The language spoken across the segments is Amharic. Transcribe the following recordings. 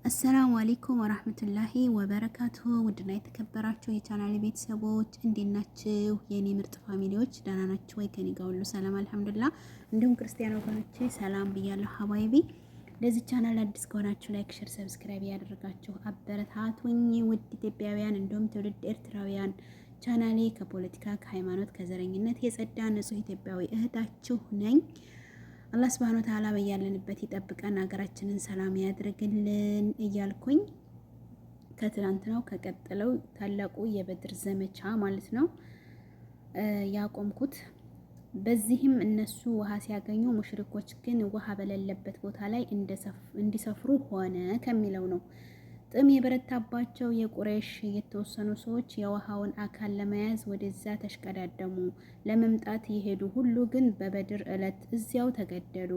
አሰላሙ አለይኩም ወራህመቱላሂ ወበረካቱሁ። ውድና የተከበራችሁ የቻናሌ ቤተሰቦች እንዴት ናችሁ? የኔ ምርጥ ፋሚሊዎች ደህና ናችሁ ወይ? ከኔ ጋር ሁሉ ሰላም አልሐምዱሊላህ። እንዲሁም ክርስቲያን ወገኖቼ ሰላም ብያለሁ። ሀባይቢ ለዚህ ቻናል አዲስ ከሆናችሁ ላይክ፣ ሼር፣ ሰብስክራይብ ያደረጋችሁ አበረታቱኝ። ውድ ኢትዮጵያውያን እንዲሁም ትውልድ ኤርትራውያን ቻናሌ ከፖለቲካ ከሃይማኖት፣ ከዘረኝነት የጸዳ ንጹህ ኢትዮጵያዊ እህታችሁ ነኝ። አላህ ሱብሃነሁ ወተዓላ በያለንበት ይጠብቀን፣ ሀገራችንን ሰላም ያድርግልን እያልኩኝ ከትናንትናው ከቀጠለው ታላቁ የበድር ዘመቻ ማለት ነው ያቆምኩት። በዚህም እነሱ ውሃ ሲያገኙ ሙሽሪኮች ግን ውሃ በሌለበት ቦታ ላይ እንዲሰፍሩ ሆነ ከሚለው ነው። ጥም የበረታባቸው የቁረይሽ የተወሰኑ ሰዎች የውሃውን አካል ለመያዝ ወደዛ ተሽቀዳደሙ። ለመምጣት የሄዱ ሁሉ ግን በበድር ዕለት እዚያው ተገደሉ።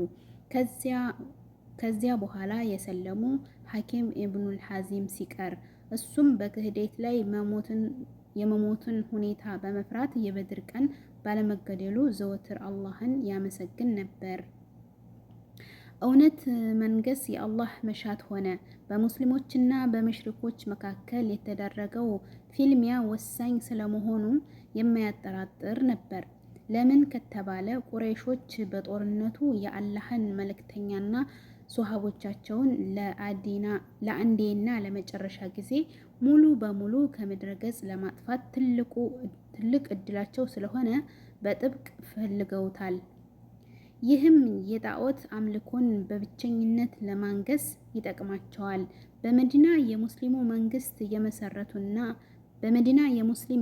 ከዚያ በኋላ የሰለሙ ሐኪም ኢብኑል ሐዚም ሲቀር እሱም በክህደት ላይ የመሞትን ሁኔታ በመፍራት የበድር ቀን ባለመገደሉ ዘወትር አላህን ያመሰግን ነበር። እውነት መንገስ የአላህ መሻት ሆነ። በሙስሊሞችና በመሽሪኮች መካከል የተደረገው ፊልሚያ ወሳኝ ስለመሆኑ የማያጠራጥር ነበር። ለምን ከተባለ ቁረይሾች በጦርነቱ የአላህን መልእክተኛና ሶሃቦቻቸውን ለአንዴና ለመጨረሻ ጊዜ ሙሉ በሙሉ ከምድረ ገጽ ለማጥፋት ትልቅ እድላቸው ስለሆነ በጥብቅ ፈልገውታል። ይህም የጣዖት አምልኮን በብቸኝነት ለማንገስ ይጠቅማቸዋል። በመዲና የሙስሊም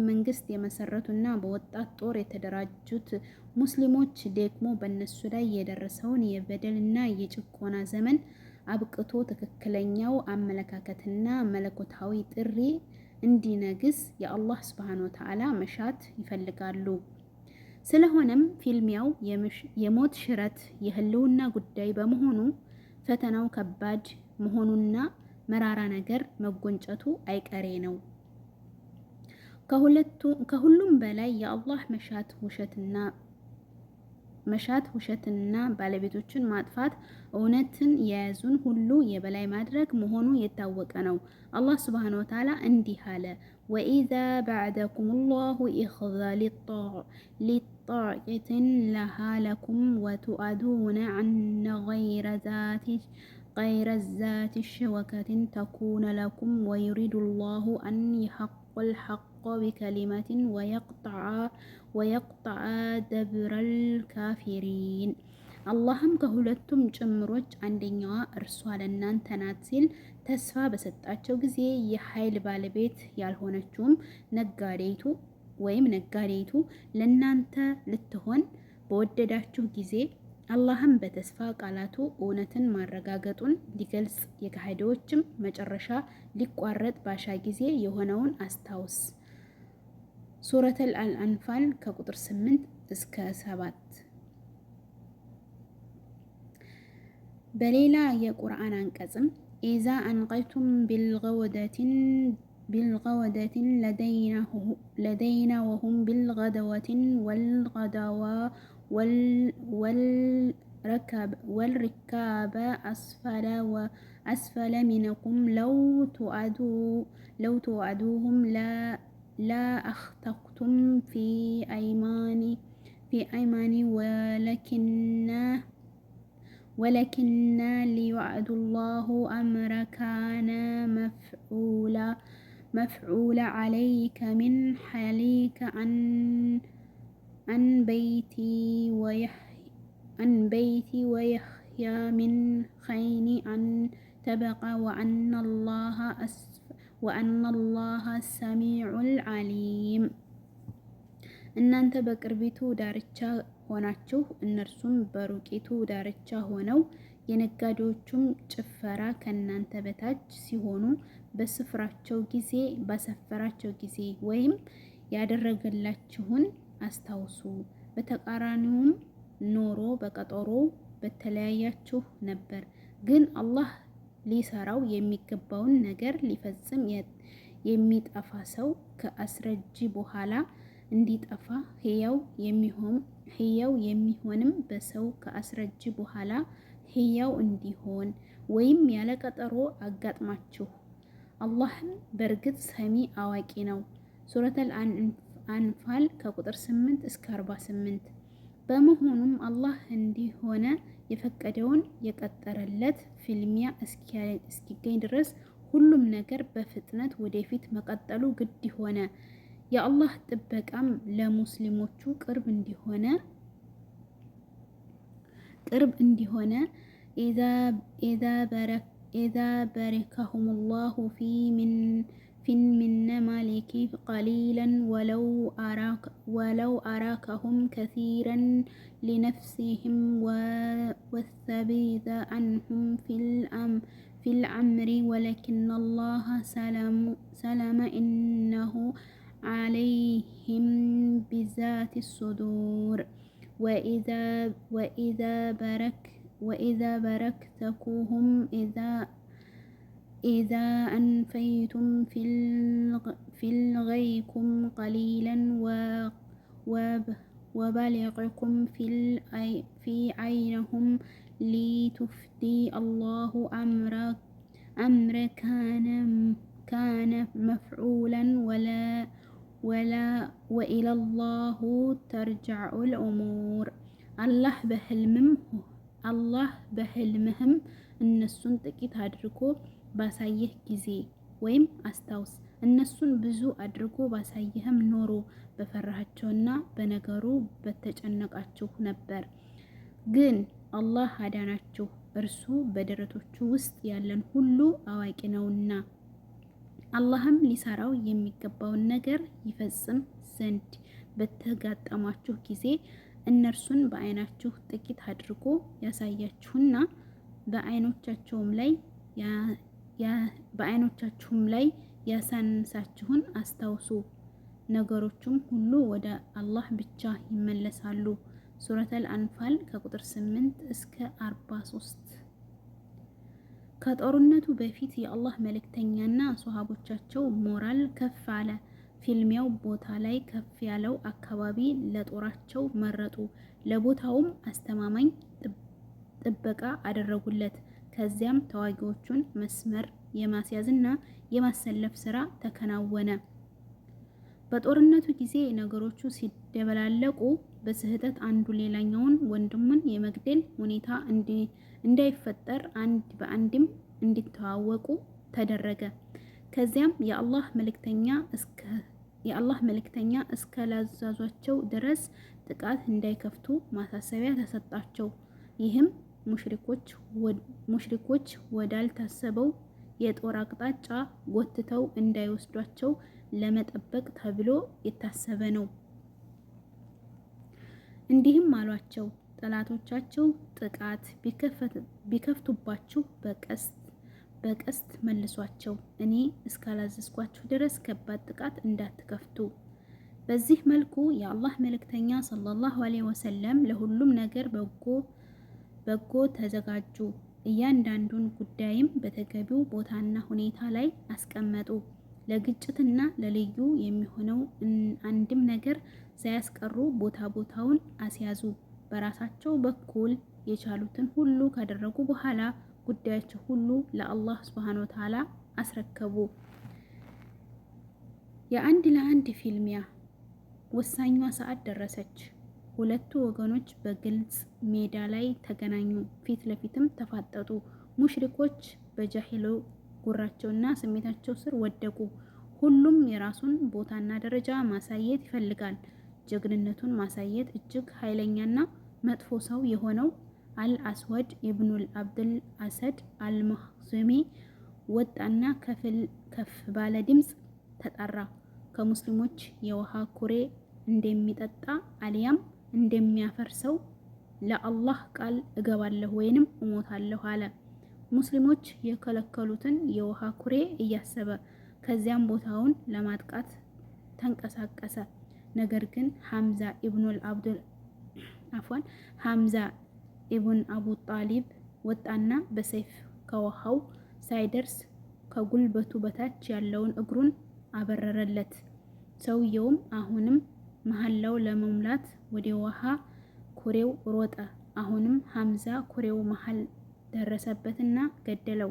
መንግስት የመሰረቱና በወጣት ጦር የተደራጁት ሙስሊሞች ደግሞ በእነሱ ላይ የደረሰውን የበደልና የጭቆና ዘመን አብቅቶ ትክክለኛው አመለካከትና መለኮታዊ ጥሪ እንዲነግስ የአላህ ሱብሃነሁ ወተዓላ መሻት ይፈልጋሉ። ስለሆነም ፊልሚያው የሞት ሽረት የህልውና ጉዳይ በመሆኑ ፈተናው ከባድ መሆኑና መራራ ነገር መጎንጨቱ አይቀሬ ነው። ከሁሉም በላይ የአላህ መሻት ውሸትና ባለቤቶችን ማጥፋት፣ እውነትን የያዙን ሁሉ የበላይ ማድረግ መሆኑ የታወቀ ነው። አላህ ሱብሃነሁ ወተዓላ እንዲህ አለ፣ ወኢዛ በዐደኩሙላሁ ኢኽዛ ሊጣዕትን ለሃ ለኩም ወቱአዱነ ዐነ ገይረ ዛቲ ሸወከትን ተኩነ ለኩም ወዩሪዱላሁ አን የሐቀል ሐቀ ቢከሊመትን ወየቅጠዐ ደብረል ካፊሪን። አላህም ከሁለቱም ጭምሮች አንደኛዋ እርሷ ለእናንተ ናት ሲል ተስፋ በሰጣቸው ጊዜ የኃይል ባለቤት ያልሆነችውም ነጋዴይቱ ለእናንተ ልትሆን በወደዳችሁ ጊዜ አላህም በተስፋ ቃላቱ እውነትን ማረጋገጡን ሊገልጽ የከሃዲዎችም መጨረሻ ሊቋረጥ ባሻ ጊዜ የሆነውን አስታውስ። ሱረቱል አንፋል ከቁጥር 8 እስከ 7። በሌላ የቁርአን አንቀጽም ኢዛ አንቀይቱም ቢልገወደቲን ለደይና ወሁም ቢልገደወቲን ወልሪካበ አስፈለ ሚንኩም ለው ተዋዕዱሁም ለአኽተቅቱም ፊ አይማኒ ወለኪና ሊወዕዱላሁ አምረ ካነ መፍዑላ ዐለይከ ሚን ሐሊከ አን በይቲ ወየሕያ ሚን ኸይኒ አን ተበቃ ወአነላህ ሰሚዑል ዐሊም። እናንተ በቅርቢቱ ዳርቻ ሆናችሁ እነርሱም በሩቂቱ ዳርቻ ሆነው የነጋዴዎቹም ጭፈራ ከእናንተ በታች ሲሆኑ ባሰፈራቸው ጊዜ ወይም ያደረገላችሁን አስታውሱ። በተቃራኒውም ኖሮ በቀጠሮው በተለያያችሁ ነበር። ግን አላህ ሊሰራው የሚገባውን ነገር ሊፈጽም የሚጠፋ ሰው ከአስረጂ በኋላ እንዲጠፋ ሕያው የሚሆንም በሰው ከአስረጂ በኋላ ሕያው እንዲሆን ወይም ያለ ቀጠሮ አጋጥማችሁ አላህም በእርግጥ ሰሚ አዋቂ ነው። ሱረቱል አንፋል ከቁጥር 8 እስከ 48። በመሆኑም አላህ እንዲሆነ የፈቀደውን የቀጠረለት ፍልሚያ እስኪገኝ ድረስ ሁሉም ነገር በፍጥነት ወደፊት መቀጠሉ ግድ ሆነ። የአላህ ጥበቃም ለሙስሊሞቹ ቅርብ እንዲሆነ ኢዛ በረከሁሙላሁ ፊን ሚን ማሊኪ ቀሊለን ወለው አራከሁም ከሲረን ሊነፍሲሂም ወሰቢተ አንሁም ፊል አምሪ ወለኪነላህ ሰለመ ኢነሁ عليهم بذات الصدور وإذا بركتكوهم إذا أنفيتم في الغيكم قليلا وبلغكم في عينهم لتفدي الله أمر كان مفعولا ወኢለላሁ ተርጀዑል ኡሙር። አላህ በህልምህም እነሱን ጥቂት አድርጎ ባሳየህ ጊዜ ወይም አስታውስ፣ እነሱን ብዙ አድርጎ ባሳየህም ኖሮ በፈራሃቸውና በነገሩ በተጨነቃችሁ ነበር። ግን አላህ አዳናችሁ፣ እርሱ በደረቶቹ ውስጥ ያለን ሁሉ አዋቂ ነውና። አላህም ሊሰራው የሚገባውን ነገር ይፈጽም ዘንድ በተጋጠማችሁ ጊዜ እነርሱን በዓይናችሁ ጥቂት አድርጎ ያሳያችሁና በዓይኖቻችሁም ላይ ያሳንሳችሁን አስታውሱ። ነገሮቹም ሁሉ ወደ አላህ ብቻ ይመለሳሉ። ሱረቱል አንፋል ከቁጥር 8 እስከ 43። ከጦርነቱ በፊት የአላህ መልእክተኛና ሷሃቦቻቸው ሞራል ከፍ አለ። ፊልሚያው ቦታ ላይ ከፍ ያለው አካባቢ ለጦራቸው መረጡ። ለቦታውም አስተማማኝ ጥበቃ አደረጉለት። ከዚያም ተዋጊዎቹን መስመር የማስያዝና የማሰለፍ ስራ ተከናወነ። በጦርነቱ ጊዜ ነገሮቹ ሲደበላለቁ በስህተት አንዱ ሌላኛውን ወንድሙን የመግደል ሁኔታ እንዳይፈጠር አንድ በአንድም እንዲተዋወቁ ተደረገ። ከዚያም የአላህ መልእክተኛ እስከላዛዟቸው ድረስ ጥቃት እንዳይከፍቱ ማሳሰቢያ ተሰጣቸው። ይህም ሙሽሪኮች ወዳልታሰበው የጦር አቅጣጫ ጎትተው እንዳይወስዷቸው ለመጠበቅ ተብሎ የታሰበ ነው። እንዲህም አሏቸው፣ ጠላቶቻቸው ጥቃት ቢከፍቱባችሁ በቀስት መልሷቸው፣ እኔ እስካላዘዝኳችሁ ድረስ ከባድ ጥቃት እንዳትከፍቱ። በዚህ መልኩ የአላህ መልእክተኛ ሰለላሁ ዐለይሂ ወሰለም ለሁሉም ነገር በጎ ተዘጋጁ። እያንዳንዱን ጉዳይም በተገቢው ቦታና ሁኔታ ላይ አስቀመጡ። ለግጭትና ለልዩ የሚሆነው አንድም ነገር ሳያስቀሩ ቦታውን አስያዙ። በራሳቸው በኩል የቻሉትን ሁሉ ካደረጉ በኋላ ጉዳያቸው ሁሉ ለአላህ ሱብሓነሁ ወተዓላ አስረከቡ። የአንድ ለአንድ ፊልሚያ ወሳኟ ሰዓት ደረሰች። ሁለቱ ወገኖች በግልጽ ሜዳ ላይ ተገናኙ፣ ፊት ለፊትም ተፋጠጡ። ሙሽሪኮች በጃሂሉ ጉራቸውና ስሜታቸው ስር ወደቁ። ሁሉም የራሱን ቦታና ደረጃ ማሳየት ይፈልጋል። ጀግንነቱን ማሳየት እጅግ ኃይለኛና መጥፎ ሰው የሆነው አልአስወድ ኢብኑል አብዱል አሰድ አልመኽዙሚ ወጣና ከፍ ባለ ድምፅ ተጣራ። ከሙስሊሞች የውሃ ኩሬ እንደሚጠጣ አልያም እንደሚያፈርሰው ለአላህ ቃል እገባለሁ ወይንም እሞታለሁ አለ። ሙስሊሞች የከለከሉትን የውሃ ኩሬ እያሰበ ከዚያም ቦታውን ለማጥቃት ተንቀሳቀሰ። ነገር ግን ሐምዛ ኢብን አቡ ጣሊብ ወጣና በሰይፍ ከውሃው ሳይደርስ ከጉልበቱ በታች ያለውን እግሩን አበረረለት። ሰውየውም አሁንም መሐላው ለመሙላት ወደ ውሃ ኩሬው ሮጠ። አሁንም ሐምዛ ኩሬው መሃል ደረሰበትና ገደለው።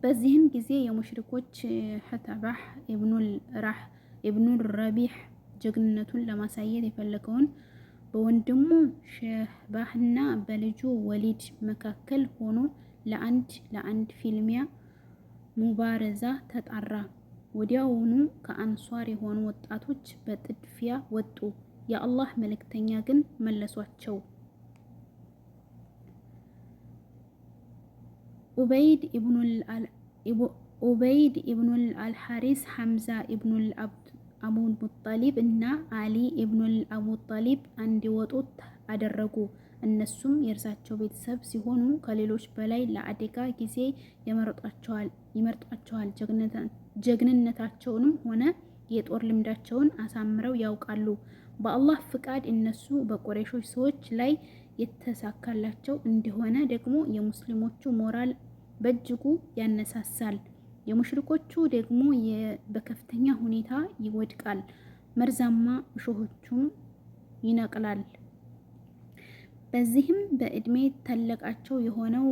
በዚህን ጊዜ የሙሽሪኮች ሐተባህ ኢብኑል ረቢህ ጀግንነቱን ለማሳየት የፈለገውን በወንድሙ ሸህባህና በልጁ ወሊድ መካከል ሆኖ ለአንድ ፊልሚያ ሙባረዛ ተጣራ። ወዲያውኑ ከአንሷር የሆኑ ወጣቶች በጥድፊያ ወጡ። የአላህ መልእክተኛ ግን መለሷቸው። ኡበይድ ኢብኑል አልሐሪስ፣ ሐምዛ ኢብኑል አቡ ሙጠሊብ እና አሊ ኢብኑል አቡ ጣሊብ እንዲወጡ አደረጉ። እነሱም የእርሳቸው ቤተሰብ ሲሆኑ ከሌሎች በላይ ለአደጋ ጊዜ ይመርጧቸዋል። ጀግንነታቸውንም ሆነ የጦር ልምዳቸውን አሳምረው ያውቃሉ። በአላህ ፍቃድ እነሱ በቁረይሾች ሰዎች ላይ የተሳካላቸው እንደሆነ ደግሞ የሙስሊሞቹ ሞራል በእጅጉ ያነሳሳል። የሙሽሪኮቹ ደግሞ በከፍተኛ ሁኔታ ይወድቃል። መርዛማ እሾሆቹም ይነቅላል። በዚህም በእድሜ ታላቃቸው የሆነው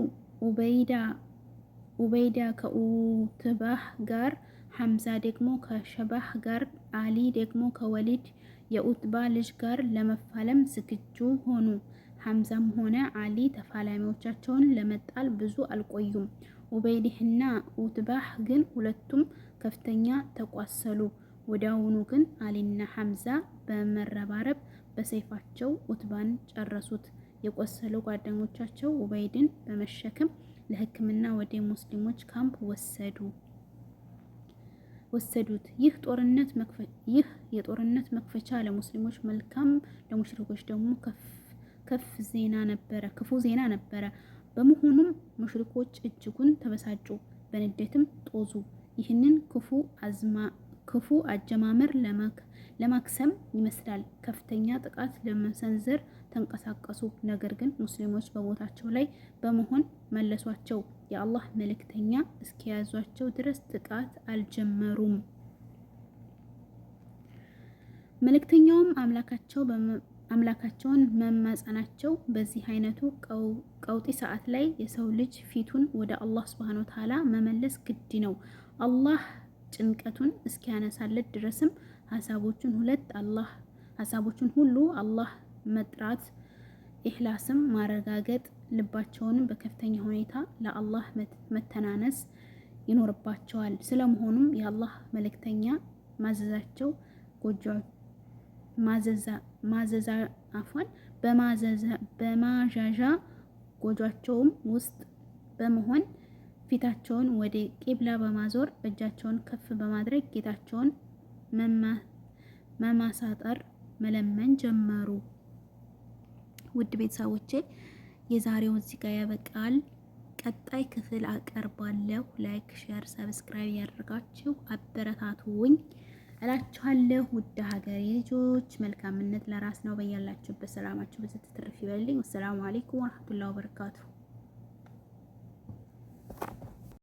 ኡበይዳ ከኡትባህ ጋር፣ ሐምዛ ደግሞ ከሸባህ ጋር፣ አሊ ደግሞ ከወሊድ የኡትባ ልጅ ጋር ለመፋለም ዝግጁ ሆኑ። ሐምዛም ሆነ አሊ ተፋላሚዎቻቸውን ለመጣል ብዙ አልቆዩም። ኡበይድህና ኡትባህ ግን ሁለቱም ከፍተኛ ተቋሰሉ። ወዲያውኑ ግን አሊና ሐምዛ በመረባረብ በሰይፋቸው ኡትባን ጨረሱት። የቆሰሉ ጓደኞቻቸው ኡበይድን በመሸከም ለሕክምና ወደ ሙስሊሞች ካምፕ ወሰዱት። ይህ የጦርነት መክፈቻ ለሙስሊሞች መልካም፣ ለሙሽሪኮች ደግሞ ክፉ ዜና ነበረ። በመሆኑም ሙሽሪኮች እጅጉን ተበሳጩ፣ በንዴትም ጦዙ። ይህንን ክፉ አጀማመር ለማክሰም ይመስላል ከፍተኛ ጥቃት ለመሰንዘር ተንቀሳቀሱ። ነገር ግን ሙስሊሞች በቦታቸው ላይ በመሆን መለሷቸው። የአላህ መልእክተኛ እስኪያዟቸው ድረስ ጥቃት አልጀመሩም። መልእክተኛውም አምላካቸውን መማጸናቸው በዚህ አይነቱ ቀውጢ ሰዓት ላይ የሰው ልጅ ፊቱን ወደ አላህ ሱብሓነሁ ወተዓላ መመለስ ግድ ነው። አላህ ጭንቀቱን እስኪያነሳለት ድረስም ሀሳቦቹን ሁሉ አላህ መጥራት፣ ኢኽላስም ማረጋገጥ፣ ልባቸውንም በከፍተኛ ሁኔታ ለአላህ መተናነስ ይኖርባቸዋል። ስለመሆኑም የአላህ መልእክተኛ በማዣዣ ጎጇቸውም ውስጥ በመሆን ፊታቸውን ወደ ቂብላ በማዞር እጃቸውን ከፍ በማድረግ ጌታቸውን መማሳጠር መለመን ጀመሩ። ውድ ቤተሰቦቼ የዛሬው እዚህ ጋር ያበቃል። ቀጣይ ክፍል አቀርባለሁ። ላይክ፣ ሼር፣ ሰብስክራይብ ያደርጋችሁ አበረታቱኝ እላችኋለሁ። ውድ ሀገሬ ልጆች መልካምነት ለራስ ነው። በያላችሁበት ሰላማችሁ በዘት ትርፍ ይበልኝ። ወሰላሙ አለይኩም ወራህመቱላሂ ወበረካቱ።